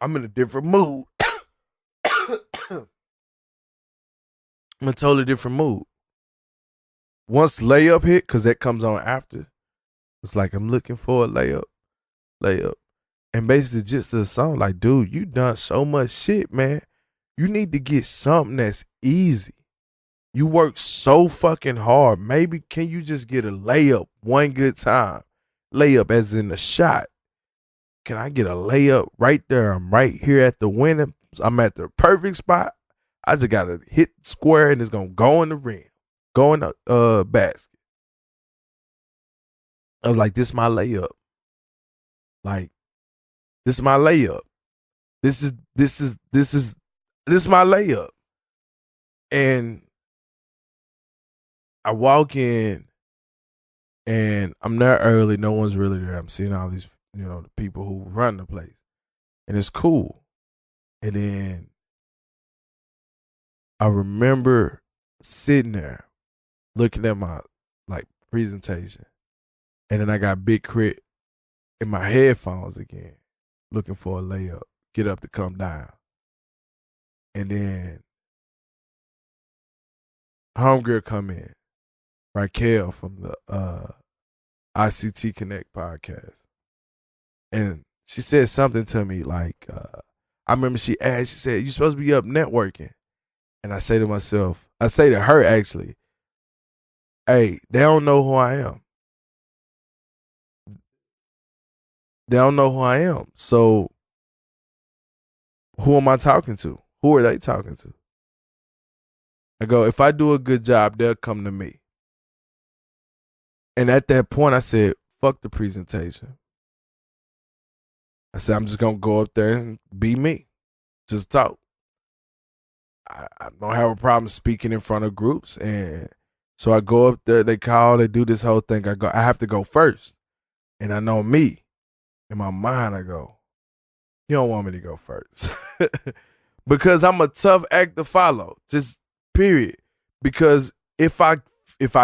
I'm in a different mood. I'm in a totally different mood. Once Layup hit, because that comes on after, it's like I'm looking for a layup. And basically just the song, like, dude, you done so much shit, man. You need to get something that's easy. You work so fucking hard. Maybe can you just get a layup one good time? Layup as in a shot. Can I get a layup right there? I'm right here at the winner. I'm at the perfect spot. I just gotta hit square and it's gonna go in the rim. Go in the basket. I was like, this is my layup. Like, this is my layup. This is my layup. And I walk in and I'm there early. No one's really there. I'm seeing all these, the people who run the place. And it's cool. And then I remember sitting there looking at my like presentation. And then I got Big Crit in my headphones again, looking for a layup, Get Up to Come Down. And then homegirl come in, Raquel from the ICT Connect podcast. And she said something to me like, I remember she said, you supposed to be up networking. And I say to myself, I say to her actually, hey, they don't know who I am. They don't know who I am. So who am I talking to? Who are they talking to? I go, if I do a good job, they'll come to me. And at that point, I said, fuck the presentation. I said, I'm just going to go up there and be me. Just talk. I don't have a problem speaking in front of groups. And so I go up there, they call, they do this whole thing. I have to go first. And I know me. In my mind, I go, you don't want me to go first. Because I'm a tough act to follow. Just period. Because if I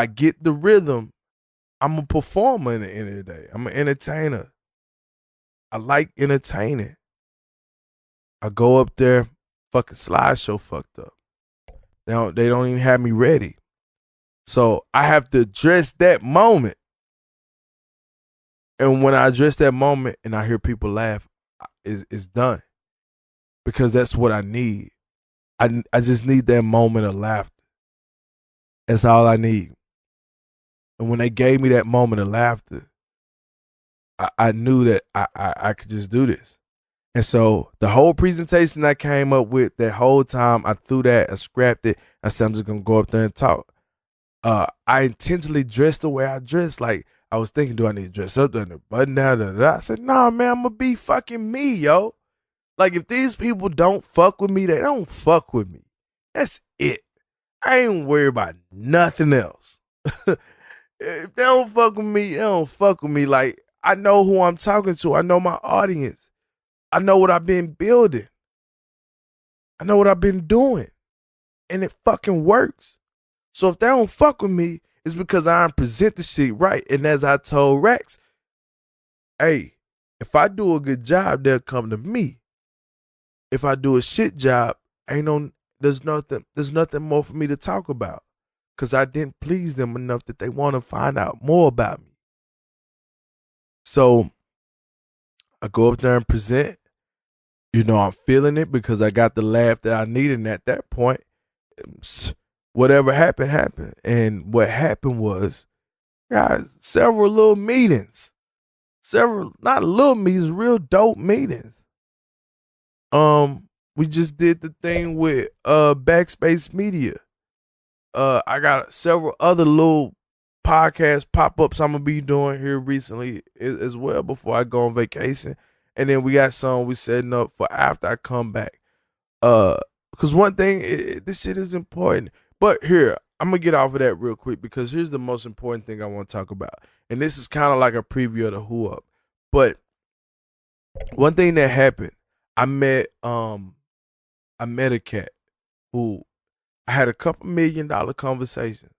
get the rhythm, I'm a performer in the end of the day. I'm an entertainer. I like entertaining. I go up there, fucking slideshow fucked up. They don't even have me ready. So I have to address that moment. And when I address that moment and I hear people laugh, it's done. Because that's what I need. I just need that moment of laughter. That's all I need. And when they gave me that moment of laughter, I knew that I could just do this. And so the whole presentation I came up with, that whole time, I threw that, I scrapped it. I said, I'm just going to go up there and talk. I intentionally dressed the way I dressed. Like, I was thinking, do I need to dress up, do I need to button down? Da, da, da. I said, nah, man, I'm going to be fucking me, yo. Like, if these people don't fuck with me, they don't fuck with me. That's it. I ain't worried about nothing else. If they don't fuck with me, they don't fuck with me. Like, I know who I'm talking to. I know my audience. I know what I've been building. I know what I've been doing. And it fucking works. So if they don't fuck with me, it's because I don't present the shit right. And as I told Rex, hey, if I do a good job, they'll come to me. If I do a shit job, there's nothing more for me to talk about. Because I didn't please them enough that they want to find out more about me. So I go up there and present. You know, I'm feeling it because I got the laugh that I needed. And at that point, whatever happened, happened. And what happened was, guys, several little meetings. Not little meetings, real dope meetings. We just did the thing with Backspace Media. I got several other little podcast pop-ups I'm gonna be doing here recently as well before I go on vacation. And then we got some we setting up for after I come back. Because one thing, this shit is important. But here, I'm gonna get off of that real quick because here's the most important thing I want to talk about. And this is kind of like a preview of the Who Up. But one thing that happened, I met a cat who I had a couple $1 million conversation.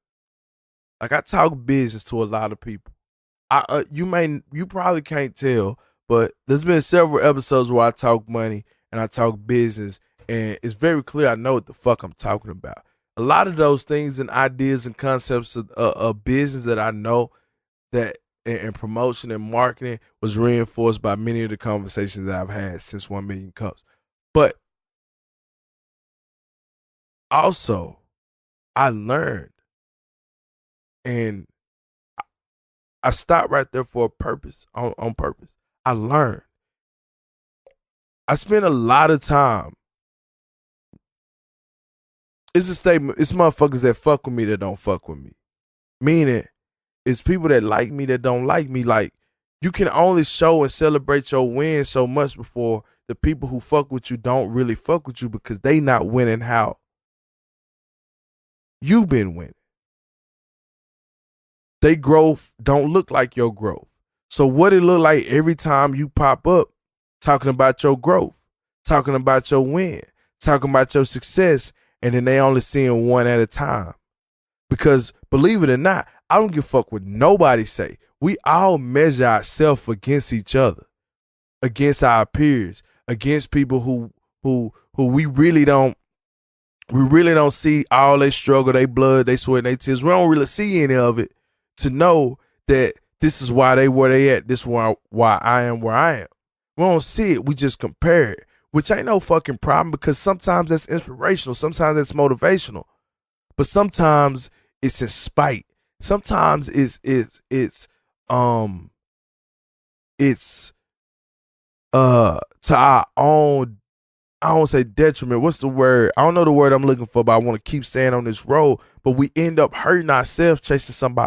Like, I talk business to a lot of people. You probably can't tell, but there's been several episodes where I talk money and I talk business, and it's very clear I know what the fuck I'm talking about. A lot of those things and ideas and concepts of business that I know that in promotion and marketing was reinforced by many of the conversations that I've had since 1 Million Cups. But also, I learned, and I stopped right there for a purpose, on purpose. I learned. I spent a lot of time. It's a statement. It's motherfuckers that fuck with me that don't fuck with me. Meaning, it's people that like me that don't like me. Like, you can only show and celebrate your wins so much before the people who fuck with you don't really fuck with you because they not winning how you been winning. They growth don't look like your growth. So what it look like every time you pop up talking about your growth, talking about your win, talking about your success, and then they only seeing one at a time. Because believe it or not, I don't give a fuck what nobody say. We all measure ourselves against each other, against our peers, against people who we really don't see all they struggle, they blood, they sweat, they tears. We don't really see any of it to know that this is why they where they at. This is why I am where I am. We don't see it. We just compare it, which ain't no fucking problem because sometimes that's inspirational. Sometimes that's motivational. But sometimes it's in spite. Sometimes it's to our own, I don't say detriment. What's the word? I don't know the word I'm looking for, but I want to keep staying on this road. But we end up hurting ourselves chasing some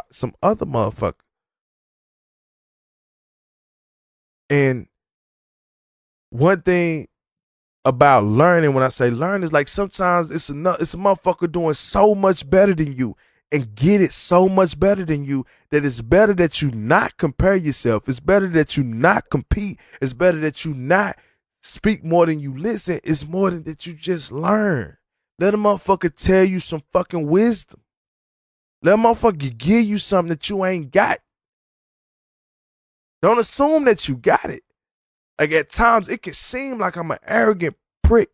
other motherfucker. And one thing about learning, when I say learn, is like sometimes it's a motherfucker doing so much better than you and get it so much better than you that it's better that you not compare yourself. It's better that you not compete. It's better that you not speak more than you listen. It's more than that you just learn. Let a motherfucker tell you some fucking wisdom. Let a motherfucker give you something that you ain't got. Don't assume that you got it. Like at times it can seem like I'm an arrogant prick,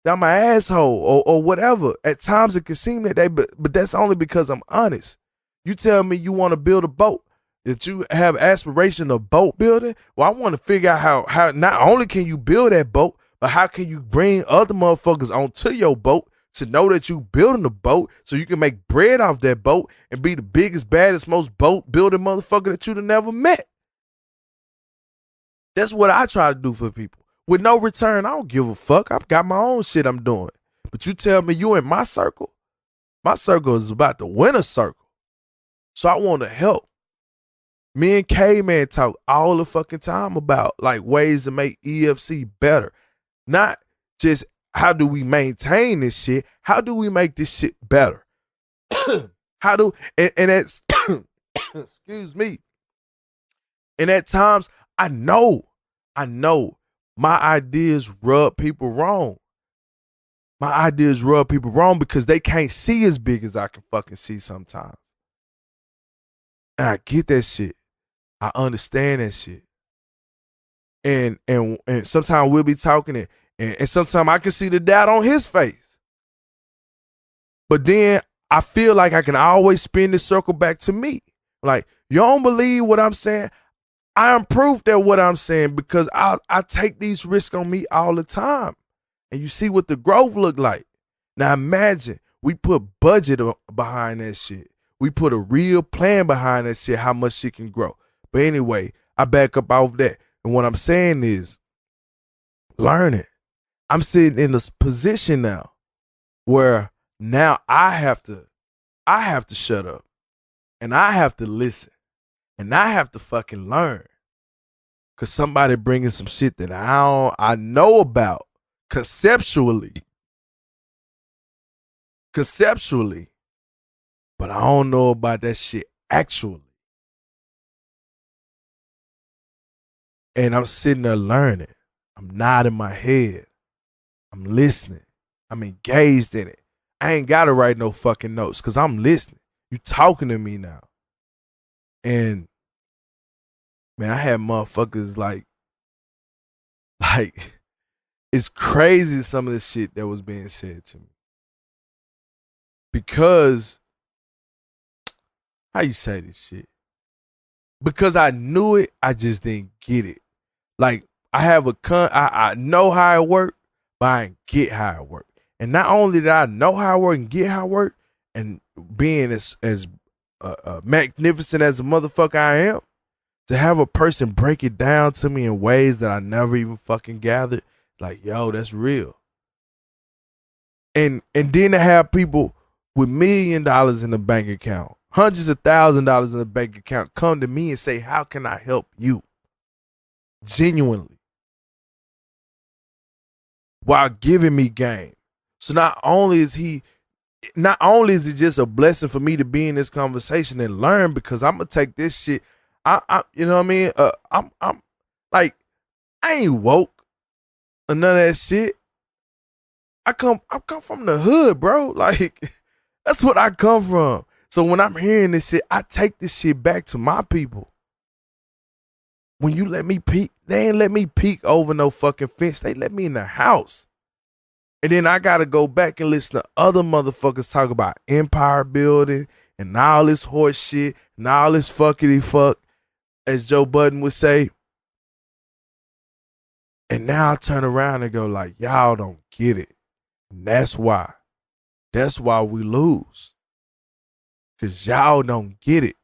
that I'm an asshole or whatever. At times it can seem that way, but that's only because I'm honest. You tell me you want to build a boat, that you have aspiration of boat building. Well, I want to figure out how not only can you build that boat, but how can you bring other motherfuckers onto your boat to know that you building a boat so you can make bread off that boat and be the biggest, baddest, most boat building motherfucker that you'd have never met. That's what I try to do for people. With no return, I don't give a fuck. I've got my own shit I'm doing. But you tell me you in my circle is about the winner circle. So I want to help. Me and K-Man talk all the fucking time about like ways to make EFC better. Not just how do we maintain this shit, how do we make this shit better? and that's excuse me. And at times I know my ideas rub people wrong. My ideas rub people wrong because they can't see as big as I can fucking see sometimes. And I get that shit. I understand that shit. And sometimes we'll be talking and sometimes I can see the doubt on his face. But then I feel like I can always spin the circle back to me. Like, you don't believe what I'm saying? I am proof that what I'm saying because I take these risks on me all the time. And you see what the growth look like. Now imagine we put budget behind that shit. We put a real plan behind that shit, how much shit can grow. But anyway, I back up off that. And what I'm saying is, learn it. I'm sitting in this position now where now I have to shut up and I have to listen and I have to fucking learn. Cause somebody bringing some shit that I know about conceptually, but I don't know about that shit actually. And I'm sitting there learning. I'm nodding my head. I'm listening. I'm engaged in it. I ain't got to write no fucking notes because I'm listening. You talking to me now. And, man, I had motherfuckers like, it's crazy some of the shit that was being said to me. Because, how you say this shit? Because I knew it, I just didn't get it. Like, I know how it worked, but I didn't get how it worked. And not only did I know how it worked and get how it worked, and being as magnificent as a motherfucker I am, to have a person break it down to me in ways that I never even fucking gathered, like, yo, that's real. And then to have people with $1 million in the bank account, hundreds of $1,000s in the bank account, come to me and say, how can I help you? Genuinely. While giving me game. So not only is it just a blessing for me to be in this conversation and learn, because I'm gonna take this shit. I you know what I mean? I'm like, I ain't woke or none of that shit. I come from the hood, bro. Like, that's what I come from. So when I'm hearing this shit, I take this shit back to my people. When you let me peek, they ain't let me peek over no fucking fence. They let me in the house. And then I got to go back and listen to other motherfuckers talk about empire building and all this horse shit and all this fuckity fuck, as Joe Budden would say. And now I turn around and go like, y'all don't get it. And that's why we lose. Because y'all don't get it.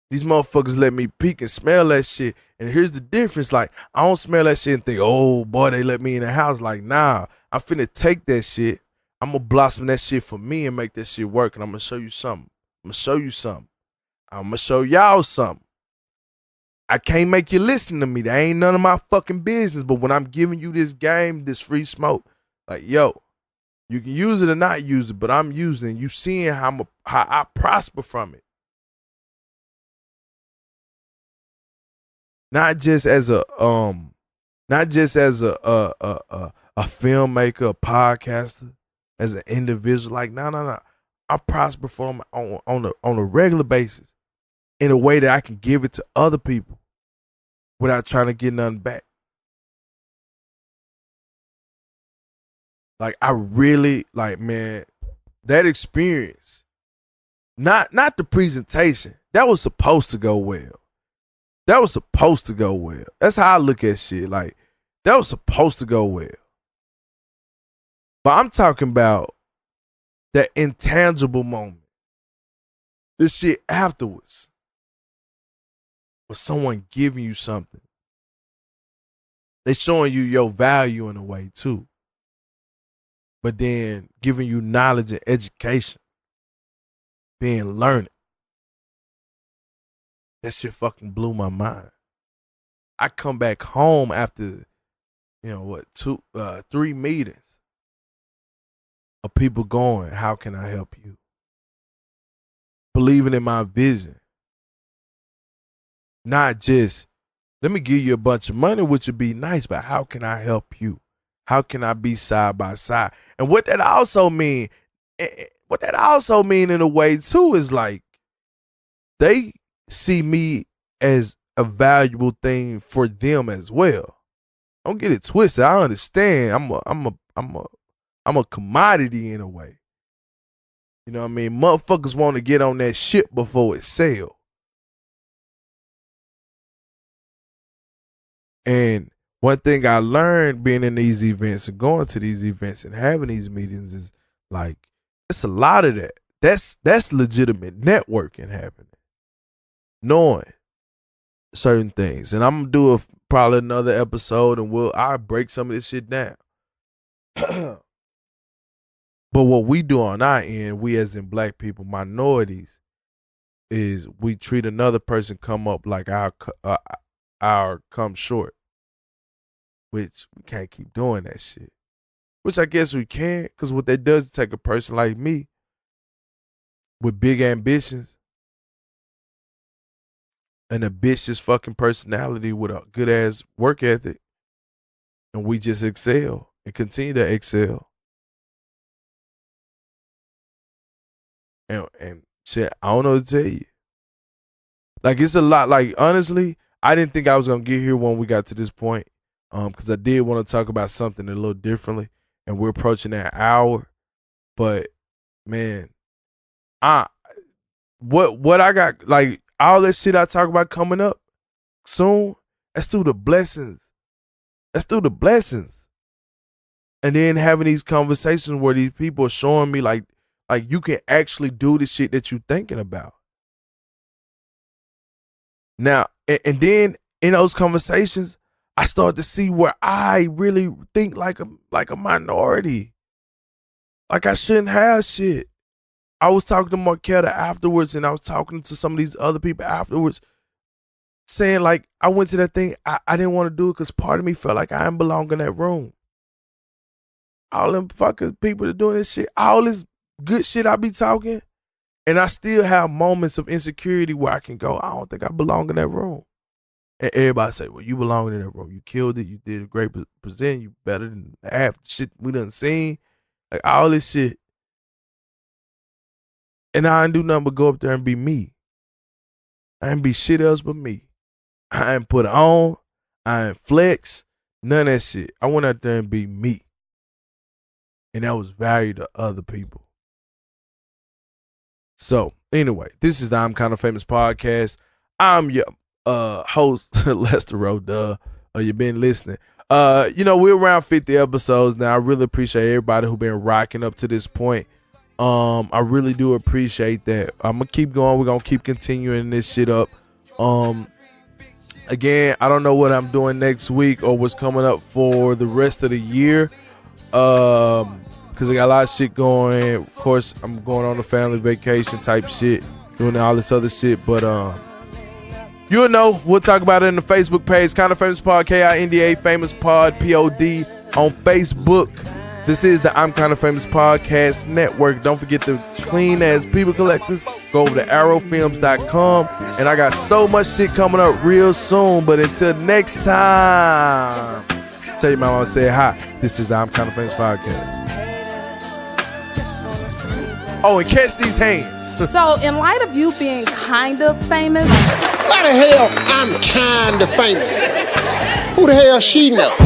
These motherfuckers let me peek and smell that shit. And here's the difference. Like, I don't smell that shit and think, oh, boy, they let me in the house. Like, nah, I'm finna take that shit. I'm gonna blossom that shit for me and make that shit work. And I'm gonna show you something. I'm gonna show y'all something. I can't make you listen to me. That ain't none of my fucking business. But when I'm giving you this game, this free smoke, like, yo, you can use it or not use it, but I'm using it. You seeing how I prosper from it. Not just as a filmmaker, a podcaster, as an individual. Like, no. I prosper from on a regular basis. in a way that I can give it to other people without trying to get nothing back. Like, I really, like, man, that experience, not the presentation, that was supposed to go well. That was supposed to go well. That's how I look at shit. Like, that was supposed to go well. But I'm talking about that intangible moment. This shit afterwards. With someone giving you something. They showing you your value in a way too. But then giving you knowledge and education. Being learned. That shit fucking blew my mind. I come back home after, 3 meetings of people going, how can I help you? Believing in my vision. Not just, let me give you a bunch of money, which would be nice, but how can I help you? How can I be side by side? And what that also mean in a way too is like, they see me as a valuable thing for them as well. Don't get it twisted. I understand. I'm a commodity in a way. You know what I mean? Motherfuckers want to get on that ship before it sails. And one thing I learned being in these events and going to these events and having these meetings is like, it's a lot of that. That's legitimate networking happening. Knowing certain things. And I'm gonna do probably another episode and I'll break some of this shit down. But what we do on our end, we as in black people, minorities, is we treat another person come up like our come short. Which we can't keep doing that shit. Which I guess we can, because what that does is take a person like me with big ambitions, an ambitious fucking personality with a good ass work ethic, and we just excel and continue to excel. And shit, I don't know what to tell you. Like, it's a lot. Like, honestly, I didn't think I was gonna get here when we got to this point. Because I did want to talk about something a little differently, and we're approaching that hour. But man, what I got, like, all that shit I talk about coming up soon, that's through the blessings. That's through the blessings. And then having these conversations where these people are showing me like you can actually do the shit that you're thinking about. Now, and then in those conversations, I start to see where I really think like a minority. Like I shouldn't have shit. I was talking to Marquetta afterwards, and I was talking to some of these other people afterwards, saying like, I went to that thing, I didn't want to do it because part of me felt like I didn't belong in that room. All them fucking people that doing this shit, all this good shit I be talking, and I still have moments of insecurity where I can go, I don't think I belong in that room. And everybody say, well, you belong in that room. You killed it. You did a great present. You better than half the shit we done seen. Like, all this shit. And I didn't do nothing but go up there and be me. I didn't be shit else but me. I didn't put on. I didn't flex. None of that shit. I went out there and be me. And that was valued to other people. So, anyway, this is the I'm Kind of Famous podcast. I'm your host, Lester Rowe, you've been listening. We're around 50 episodes now. I really appreciate everybody who been rocking up to this point. I really do appreciate that. I'm gonna keep going. We're gonna keep continuing this shit up. Again, I don't know what I'm doing next week or what's coming up for the rest of the year. Because I got a lot of shit going. Of course, I'm going on a family vacation type shit, doing all this other shit, but you'll know. We'll talk about it in the Facebook page. Kind of Famous Pod, KINDA Famous Pod, POD on Facebook. This is the I'm Kind of Famous Podcast Network. Don't forget the clean ass people collectors. Go over to arrowfilms.com. And I got so much shit coming up real soon. But until next time, tell your mama I say hi. This is the I'm Kind of Famous Podcast. Oh, and catch these hands. So, in light of you being kind of famous, Why the hell I'm kind of famous? Who the hell she know?